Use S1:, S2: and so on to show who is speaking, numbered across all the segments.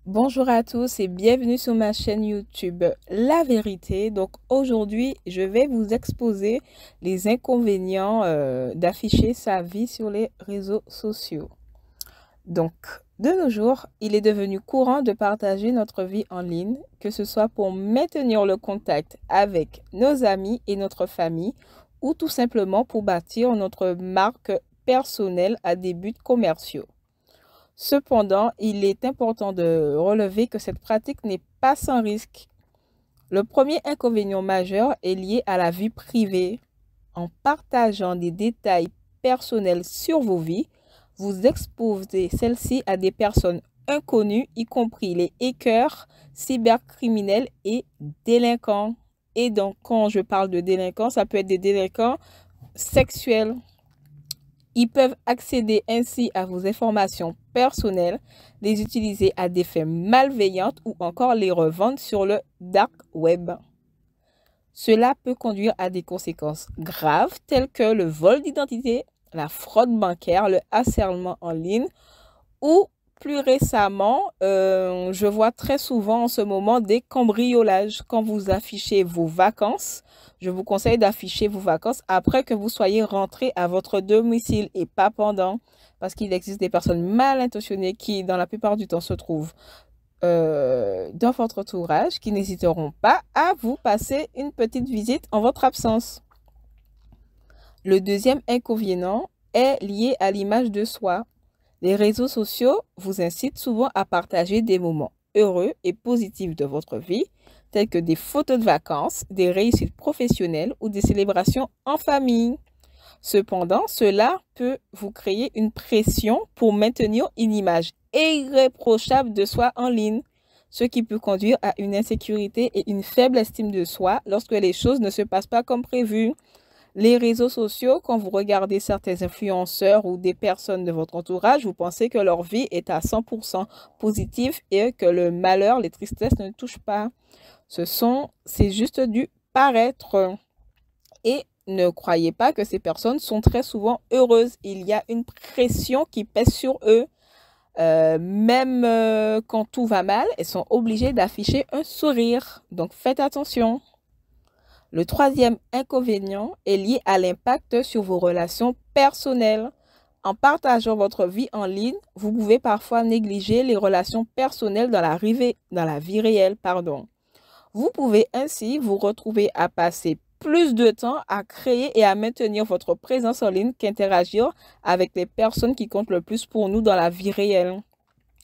S1: Bonjour à tous et bienvenue sur ma chaîne YouTube La Vérité. Donc aujourd'hui, je vais vous exposer les inconvénients d'afficher sa vie sur les réseaux sociaux. Donc, de nos jours, il est devenu courant de partager notre vie en ligne, que ce soit pour maintenir le contact avec nos amis et notre famille ou tout simplement pour bâtir notre marque personnelle à des buts commerciaux. Cependant, il est important de relever que cette pratique n'est pas sans risque. Le premier inconvénient majeur est lié à la vie privée. En partageant des détails personnels sur vos vies, vous exposez celles-ci à des personnes inconnues, y compris les hackers, cybercriminels et délinquants. Et donc, quand je parle de délinquants, ça peut être des délinquants sexuels. Ils peuvent accéder ainsi à vos informations personnelles, les utiliser à des fins malveillantes ou encore les revendre sur le dark web. Cela peut conduire à des conséquences graves telles que le vol d'identité, la fraude bancaire, le harcèlement en ligne ou plus récemment, je vois très souvent en ce moment des cambriolages. Quand vous affichez vos vacances, je vous conseille d'afficher vos vacances après que vous soyez rentré à votre domicile et pas pendant, parce qu'il existe des personnes mal intentionnées qui, dans la plupart du temps, se trouvent dans votre entourage, qui n'hésiteront pas à vous passer une petite visite en votre absence. Le deuxième inconvénient est lié à l'image de soi. Les réseaux sociaux vous incitent souvent à partager des moments heureux et positifs de votre vie, tels que des photos de vacances, des réussites professionnelles ou des célébrations en famille. Cependant, cela peut vous créer une pression pour maintenir une image irréprochable de soi en ligne, ce qui peut conduire à une insécurité et une faible estime de soi lorsque les choses ne se passent pas comme prévu. Les réseaux sociaux, quand vous regardez certains influenceurs ou des personnes de votre entourage, vous pensez que leur vie est à 100% positive et que le malheur, les tristesses ne touchent pas. C'est juste du paraître. Et ne croyez pas que ces personnes sont très souvent heureuses. Il y a une pression qui pèse sur eux. Même quand tout va mal, elles sont obligées d'afficher un sourire. Donc faites attention. Le troisième inconvénient est lié à l'impact sur vos relations personnelles. En partageant votre vie en ligne, vous pouvez parfois négliger les relations personnelles dans la vie réelle. Vous pouvez ainsi vous retrouver à passer plus de temps à créer et à maintenir votre présence en ligne qu'interagir avec les personnes qui comptent le plus pour nous dans la vie réelle.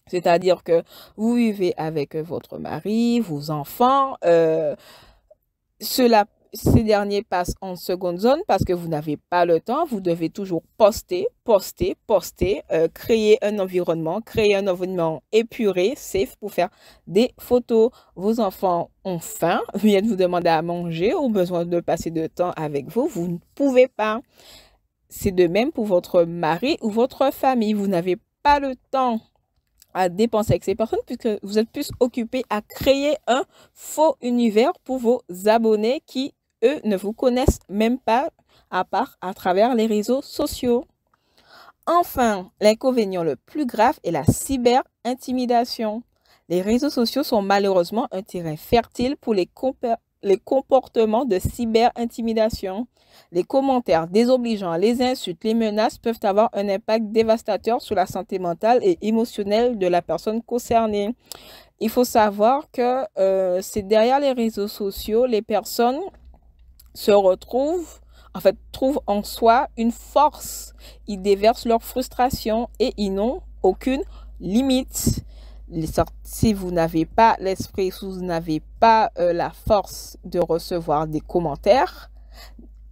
S1: C'est-à-dire que vous vivez avec votre mari, vos enfants, ces derniers passent en seconde zone parce que vous n'avez pas le temps. Vous devez toujours poster, créer un environnement épuré, safe pour faire des photos. Vos enfants ont faim, viennent vous demander à manger, ont besoin de passer de temps avec vous. Vous ne pouvez pas. C'est de même pour votre mari ou votre famille. Vous n'avez pas le temps à dépenser avec ces personnes puisque vous êtes plus occupé à créer un faux univers pour vos abonnés qui, eux, ne vous connaissent même pas à part à travers les réseaux sociaux. Enfin, l'inconvénient le plus grave est la cyber-intimidation. Les réseaux sociaux sont malheureusement un terrain fertile pour les comportements de cyber-intimidation. Les commentaires désobligeants, les insultes, les menaces peuvent avoir un impact dévastateur sur la santé mentale et émotionnelle de la personne concernée. Il faut savoir que c'est derrière les réseaux sociaux, les personnes trouvent en soi une force. Ils déversent leur frustration et ils n'ont aucune limite. Si vous n'avez pas l'esprit, si vous n'avez pas la force de recevoir des commentaires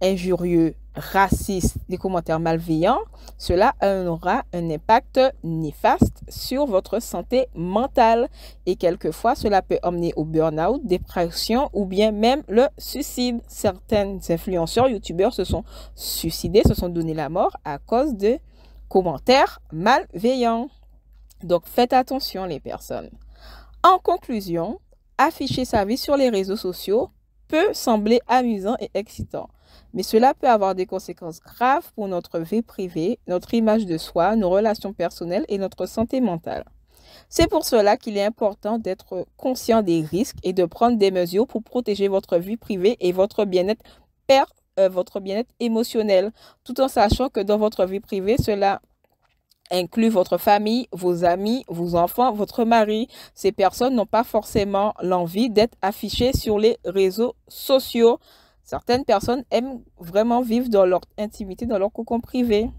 S1: injurieux, racistes, des commentaires malveillants, cela aura un impact néfaste sur votre santé mentale. Et quelquefois, cela peut emmener au burn-out, dépression ou bien même le suicide. Certains influenceurs, youtubeurs se sont suicidés, se sont donné la mort à cause de commentaires malveillants. Donc, faites attention les personnes. En conclusion, afficher sa vie sur les réseaux sociaux peut sembler amusant et excitant, mais cela peut avoir des conséquences graves pour notre vie privée, notre image de soi, nos relations personnelles et notre santé mentale. C'est pour cela qu'il est important d'être conscient des risques et de prendre des mesures pour protéger votre vie privée et votre bien-être émotionnel, tout en sachant que dans votre vie privée, cela inclut votre famille, vos amis, vos enfants, votre mari. Ces personnes n'ont pas forcément l'envie d'être affichées sur les réseaux sociaux. Certaines personnes aiment vraiment vivre dans leur intimité, dans leur cocon privé.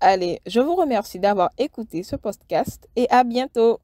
S1: Allez, je vous remercie d'avoir écouté ce podcast et à bientôt.